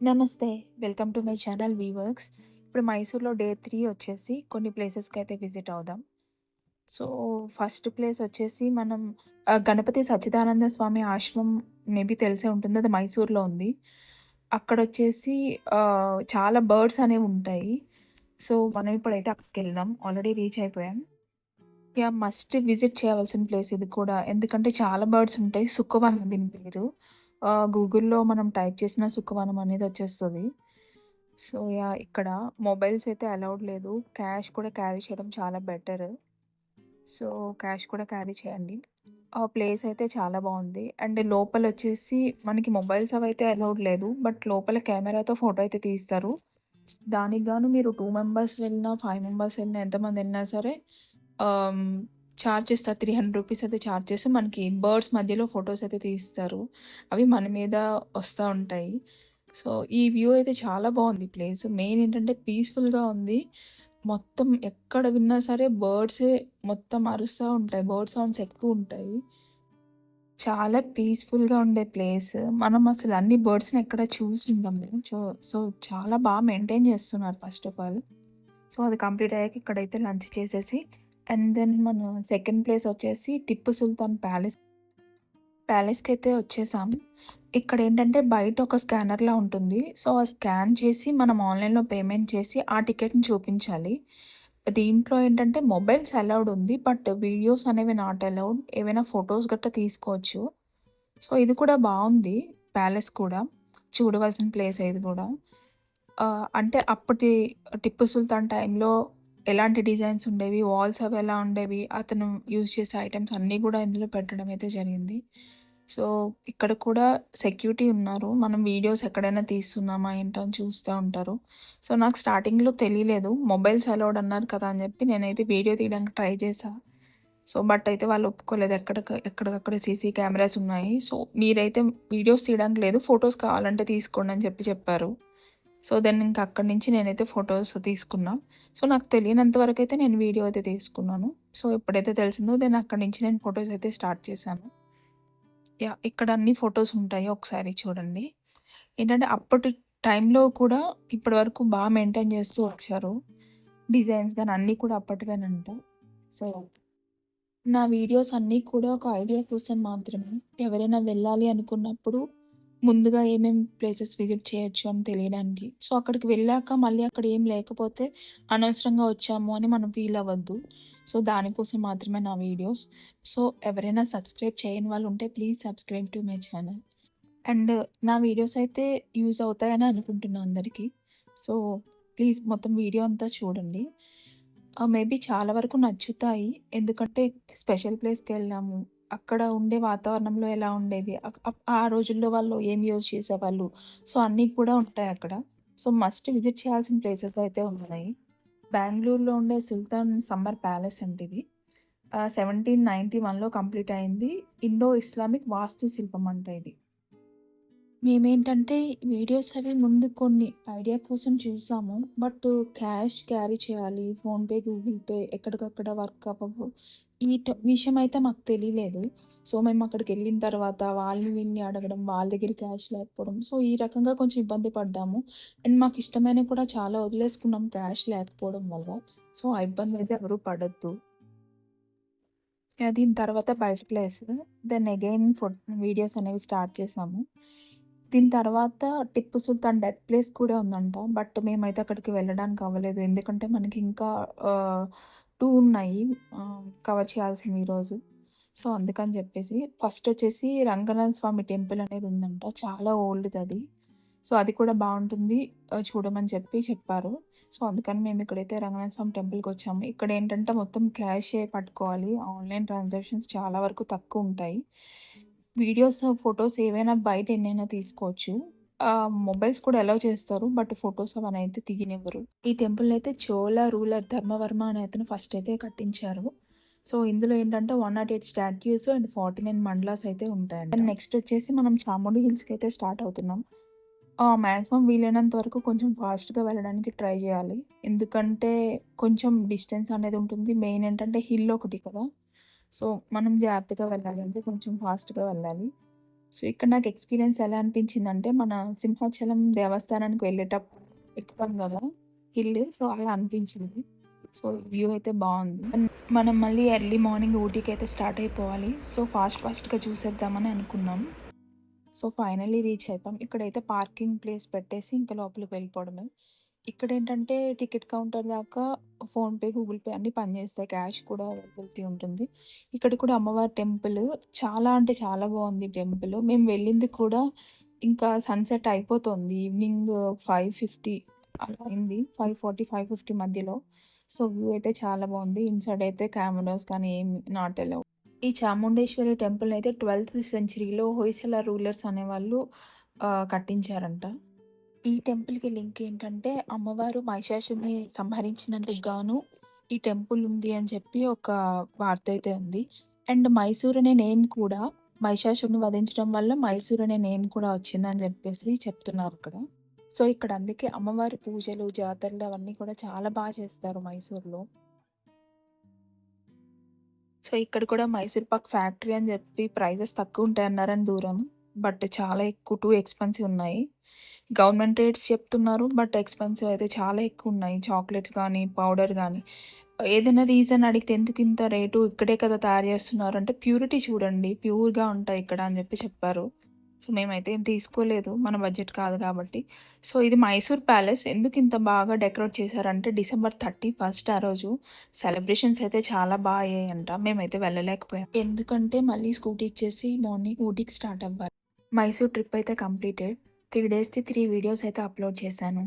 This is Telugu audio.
నమస్తే. Welcome to my channel viewers. ఇప్పుడు మైసూర్‌లో డే 3 వచ్చేసి కొన్ని ప్లేసెస్‌కైతే విజిట్ అవుదాం. సో, ఫస్ట్ ప్లేస్ వచ్చేసి మనం గణపతి సచ్చిదానంద స్వామి ఆశ్రమం మేబీ తెలిసే ఉంటుంది. అది మైసూర్‌లో ఉంది. అక్కడొచ్చేసి చాలా బర్డ్స్ అనేవుంటాయి. సో, మనం ఇప్పుడైతే అక్కడికెళ్దాం. ఆల్రెడీ రీచ్ అయిపోయాం. యాహ్! మస్ట్ విజిట్ చేయవలసిన ప్లేస్ ఇది కూడా. ఎందుకంటే చాలా బర్డ్స్ ఉంటాయి. సుక్కవనం దీని పేరు. గూగుల్‌లో మనం టైప్ చేసిన సుక్కవనం అనేది వచ్చేస్తది. So, yeah! ఇక్కడ మొబైల్స్ అయితే అలౌడ్ లేదు. క్యాష్ కూడా క్యారీ చేయడం చాలా బెటర్. సో, క్యాష్ కూడా క్యారీ చేయండి. ఆ ప్లేస్ అయితే చాలా బావుంది. అండ్ లోపలొచ్చేసి మనకి మొబైల్స్ అవైతే అలౌడ్ లేదు. బట్ లోపల కెమెరాతో ఫోటో అయితే తీస్తారు. దానికి గాను మీరు 2 మెంబర్స్ వెళ్ళినా, 5 మెంబర్స్ వెళ్ళినా, ఎంతమంది ఎళ్ళినా సరే ఆహ్, చార్జ్ చేస్తారు. రూ. 300 అయితే చార్జ్ చేసి మనకి బర్డ్స్ మధ్యలో ఫోటోస్ అయితే తీస్తారు. అవి మన మీద వస్తా ఉంటాయి. సో, ఈ వ్యూ అయితే చాలా బావుంది ప్లేస్. మెయిన్ ఏంటంటే పీస్‌ఫుల్‌గా ఉంది. మొత్తం ఎక్కడ విన్నా సరే బర్డ్సే మొత్తం అరుస్తా ఉంటాయి. బర్డ్ సౌండ్స్ ఎక్కువుంటాయి. చాలా పీస్‌ఫుల్‌గా ఉండే ప్లేస్. మనం అసలు అన్ని బర్డ్స్‌ని ఎక్కడ చూసుండము. సో, చాలా మెయింటైన్ చేస్తున్నారు ఫస్ట్ ఆఫ్ ఆల్. సో, అది కంప్లీట్ అయ్యాక ఇక్కడైతే లంచ్ చేసేసి అండ్ దెన్ మన సెకండ్ ప్లేస్ వచ్చేసి టిప్పు సుల్తాన్ ప్యాలెస్. ప్యాలెస్‌కైతే వచ్చేసాం. ఇక్కడేంటంటే బయట ఒక స్కానర్‌లా ఉంటుంది. సో, ఆ స్కాన్ చేసి మనం ఆన్‌లైన్‌లో పేమెంట్ చేసి ఆ టికెట్‌ని చూపించాలి. దీంట్లో ఏంటంటే మొబైల్స్ అలౌడ్ ఉంది. బట్ వీడియోస్ అనేవి నాట్ అలౌడ్. ఏవైనా ఫోటోస్ గట్టా తీసుకోవచ్చు. సో, ఇది కూడా బావుంది. ప్యాలెస్ కూడా. చూడవలసిన ప్లేసే ఇది గూడా. అంటే అప్పటి టిప్పు సుల్తాన్ టైంలో ఎలాంటి డిజైన్స్ ఉండేవి, వాల్స్ అవి ఎలా ఉండేవి, అతను యూజ్ చేసే ఐటెమ్స్ అన్నీ గూడా ఇందులో పెట్టడం అయితే జరిగింది. సో, ఇక్కడ కూడా సెక్యూరిటీ ఉన్నారు. మనం వీడియోస్ ఎక్కడైనా తీస్తున్నామా ఏంటా అని చూస్తా ఉంటారు. సో, నాకు స్టార్టింగ్‌లో తెలీలేదు. మొబైల్స్ అలౌడ్ అన్నారు కదా అని జెప్పి నేనైతే వీడియో తీయడానికి ట్రై చేశా. సో, బట్ అయితే వాళ్ళు ఒప్పుకోలేదు. ఎక్కడికక్కడ సీసీ కెమెరాస్ ఉన్నాయి. సో, మీరైతే వీడియోస్ తీయడానికి లేదు. ఫోటోస్ కావాలంటే తీసుకోండి అని చెప్పారు. సో, దెన్ ఇంక అక్కడి నుంచి నేనైతే ఫోటోస్ తీసుకున్నా. సో, నాకు తెలియనంత వరకైతే నేను వీడియో అయితే తీసుకున్నాను. సో, ఎప్పుడైతే తెలిసిందో దెన్ అక్కడి నుంచి నేను ఫోటోస్ అయితే స్టార్ట్ చేశాను. యాహ్! ఇక్కడ అన్ని ఫోటోస్ ఉంటాయి. ఒకసారి చూడండి. ఏంటంటే అప్పటి టైంలో కూడా ఇప్పటి వరకు మెయింటైన్ చేస్తూ వచ్చారు. డిజైన్స్ గాని అన్నీ కూడా అప్పటివేనంట. సో నా వీడియోస్ అన్నీ కూడా ఒక ఐడియా కోసం మాత్రమే. ఎవరైనా వెళ్ళాలి అనుకున్నప్పుడు ముందుగా ఏమేం ప్లేసెస్ విజిట్ చేయొచ్చు అని తెలియడానికి. సో, అక్కడికి వెళ్ళాక మళ్ళీ అక్కడ ఏం లేకపోతే అనవసరంగా వచ్చాము అని మనం ఫీల్ అవ్వద్దు. సో, దానికోసం మాత్రమే నా వీడియోస్. సో, ఎవరైనా సబ్స్క్రైబ్ చేయని వాళ్ళు ఉంటే please subscribe to my channel. And నా వీడియోస్ అయితే యూజ్ అవుతాయని అనుకుంటున్నా అందరికీ. సో, ప్లీజ్ మొత్తం వీడియో అంతా చూడండి. మేబీ చాలా వరకు నచ్చుతాయి. ఎందుకంటే స్పెషల్ ప్లేస్‌కెళ్ళాము. అక్కడ ఉండే వాతావరణంలో ఎలా ఉండేది? ఆ రోజుల్లో వాళ్ళు ఏం యూజ్ చేసేవాళ్ళు? సో, అన్నీ కూడా ఉంటాయక్కడ. సో, మస్ట్ విజిట్ చేయాల్సిన ప్లేసెస్ అయితే ఉన్నాయి. బెంగుళూరులో ఉండే సుల్తాన్ సమ్మర్ ప్యాలెస్ అండి ఇది. 1791లో కంప్లీట్ అయింది. ఇండో ఇస్లామిక్ వాస్తు శిల్పం అంట ఇది. మేమేంటంటే వీడియోస్ అవి ముందు కొన్ని ఐడియా కోసం చూసాము. బట్ క్యాష్ క్యారీ చేయాలి. ఫోన్‌పే, గూగుల్ పే ఎక్కడికక్కడ వర్క్ అవ్వవు. విషయం అయితే మాకు తెలియలేదు. సో, మేము అక్కడికెళ్ళిన తర్వాత వాళ్ళని వీళ్ళని అడగడం, వాళ్ళ దగ్గర క్యాష్ లేకపోవడం. సో, ఈ రకంగా కొంచెం ఇబ్బంది పడ్డాము. అండ్ మాకు ఇష్టమైనవి కూడా చాలా వదిలేసుకున్నాం క్యాష్ లేకపోవడం వల్ల. సో, ఆ ఇబ్బంది అయితే ఎవరు పడొద్దు. దీని తర్వాత బయట ప్లేస్. దెన్ అగైన్ వీడియోస్ అనేవి స్టార్ట్ చేశాము. దీని తర్వాత టిప్పు సుల్తాన్ డెత్ ప్లేస్ కూడా ఉందంట. బట్ మేమైతే అక్కడికి వెళ్ళడానికి అవ్వలేదు. ఎందుకంటే మనకి ఇంకా 2 ఉన్నాయి కవర్ చేయాల్సినవి ఈరోజు. సో, అందుకని చెప్పేసి ఫస్ట్ వచ్చేసి రంగనాథ స్వామి టెంపుల్ అనేది ఉందంట. చాలా ఓల్డ్‌దది. సో, అది కూడా బావుంటుంది. చూడమని చెప్పారు. సో, అందుకని మేము ఇక్కడైతే రంగనాథ స్వామి టెంపుల్‌కొచ్చాము. ఇక్కడేంటంటే మొత్తం క్యాషే పట్టుకోవాలి. ఆన్‌లైన్ ట్రాన్సాక్షన్స్ చాలా వరకు తక్కువుంటాయి. వీడియోస్, ఫోటోస్ ఏవైనా బయట ఎన్నైనా తీసుకోవచ్చు. మొబైల్స్ కూడా అలౌ చేస్తారు. బట్ ఫోటోస్ అవనైతే తీయనివ్వరు. ఈ టెంపుల్‌నైతే చోళ రూలర్ ధర్మవర్మ అనే అతను ఫస్ట్ అయితే కట్టించారు. సో, ఇందులో ఏంటంటే 108 స్టాట్యూస్ అండ్ 49 మండలాస్ అయితే ఉంటాయంట. నెక్స్ట్ వచ్చేసి మనం చాముండి హిల్స్‌కైతే స్టార్ట్ అవుతున్నాం. మాక్సిమం వీలైనంత వరకు కొంచెం ఫాస్ట్‌గా వెళ్ళడానికి ట్రై జేయాలి. ఎందుకంటే, కొంచెం డిస్టెన్స్ అనేది ఉంటుంది. మెయిన్ ఏంటంటే హిల్ ఒకటి కదా! సో, మనం జాగ్రత్తగా వెళ్ళాలంటే కొంచెం ఫాస్ట్‌గా వెళ్ళాలి. సో, ఇక్కడ నాకు ఎక్స్‌పీరియన్స్ ఎలా అనిపించిందంటే, మన సింహాచలం దేవస్థానానికి వెళ్ళేటప్పుడు ఎక్కుతాం గదా! హిల్. సో, అలా అనిపించింది. సో, వ్యూ అయితే బావుంది. మనం మళ్ళీ ఎర్లీ మార్నింగ్ ఊటీకైతే స్టార్ట్ అయిపోవాలి. సో, ఫాస్ట్‌గా చూసేద్దామని అనుకున్నాం. సో, ఫైనల్లీ రీచ్ అయిపోయాం. ఇక్కడైతే పార్కింగ్ ప్లేస్ పెట్టేసి ఇంకా లోపలికి వెళ్ళిపోవడమే. ఇక్కడేంటంటే టికెట్ కౌంటర్ దాకా ఫోన్‌పే, గూగుల్ పే అన్నీ పనిచేస్తాయి. క్యాష్ కూడా అవైలబిలిటీ ఉంటుంది. ఇక్కడ కూడా అమ్మవారి టెంపుల్ చాలా అంటే చాలా బావుంది టెంపుల్. మేము వెళ్ళింది కూడా ఇంకా సన్‌సెట్ అయిపోతుంది. ఈవినింగ్ 5:50 అలా అయింది. 5:40, 5:50 మధ్యలో. సో, వ్యూ అయితే చాలా బావుంది. ఇన్‌సైడ్ అయితే కెమెరాస్ కానీ ఏమి నాట్ అలౌడ్. ఈ చాముండేశ్వరి టెంపుల్ అయితే 12థ్ సెంచరీలో హొయసల రూలర్స్ అనేవాళ్ళు కట్టించారంట. ఈ టెంపుల్‌కి లింక్ ఏంటంటే, అమ్మవారు మహిషాసురుడిని సంహరించినందుకు గాను ఈ టెంపుల్ ఉంది అని చెప్పి ఒక వార్త అయితే ఉంది. అండ్ మైసూర్ అనే నేమ్ కూడా మహిషాసురుడిని వధించడం వల్ల మైసూర్ అనే నేమ్ కూడా వచ్చిందని చెప్పేసి చెప్తున్నారు ఇక్కడ. సో, ఇక్కడ అందుకే అమ్మవారి పూజలు, జాతరలు అవన్నీ కూడా చాలా చేస్తారు మైసూర్‌లో. సో, ఇక్కడ కూడా మైసూర్ పాక్ ఫ్యాక్టరీ అని చెప్పి ప్రైజెస్ తక్కువుంటాయన్నారని దూరం. బట్ చాలా ఎక్కువ టూ ఎక్స్‌పెన్సివ్ ఉన్నాయి. గవర్నమెంట్ రేట్స్ చెప్తున్నారు. బట్ ఎక్స్‌పెన్సివ్ అయితే చాలా ఎక్కువున్నాయి. చాక్లెట్స్ గానీ, పౌడర్ గానీ, ఏదైనా రీజన్ అడిగితే ఎందుకింత రేటు ఇక్కడే కదా తయారు చేస్తున్నారు అంటే, ప్యూరిటీ చూడండి ప్యూర్‌గా ఉంటాయి ఇక్కడ అని చెప్పి చెప్పారు. సో, మేమైతే ఏం తీసుకోలేదు. మన బడ్జెట్ కాదు కాబట్టి. సో, ఇది మైసూర్ ప్యాలెస్. ఎందుకింత బాగా డెకరేట్ చేశారంటే డిసెంబర్ 31 ఆ రోజు సెలబ్రేషన్స్ అయితే చాలా అయ్యాయంట. మేమైతే వెళ్ళలేకపోయాం. ఎందుకంటే మళ్ళీ స్కూటీ ఇచ్చేసి మార్నింగ్ ఊటీకి స్టార్ట్ అవ్వాలి. మైసూర్ ట్రిప్ అయితే కంప్లీటెడ్. 3 డేస్‌ది 3 వీడియోస్ అయితే అప్‌లోడ్ చేశాను.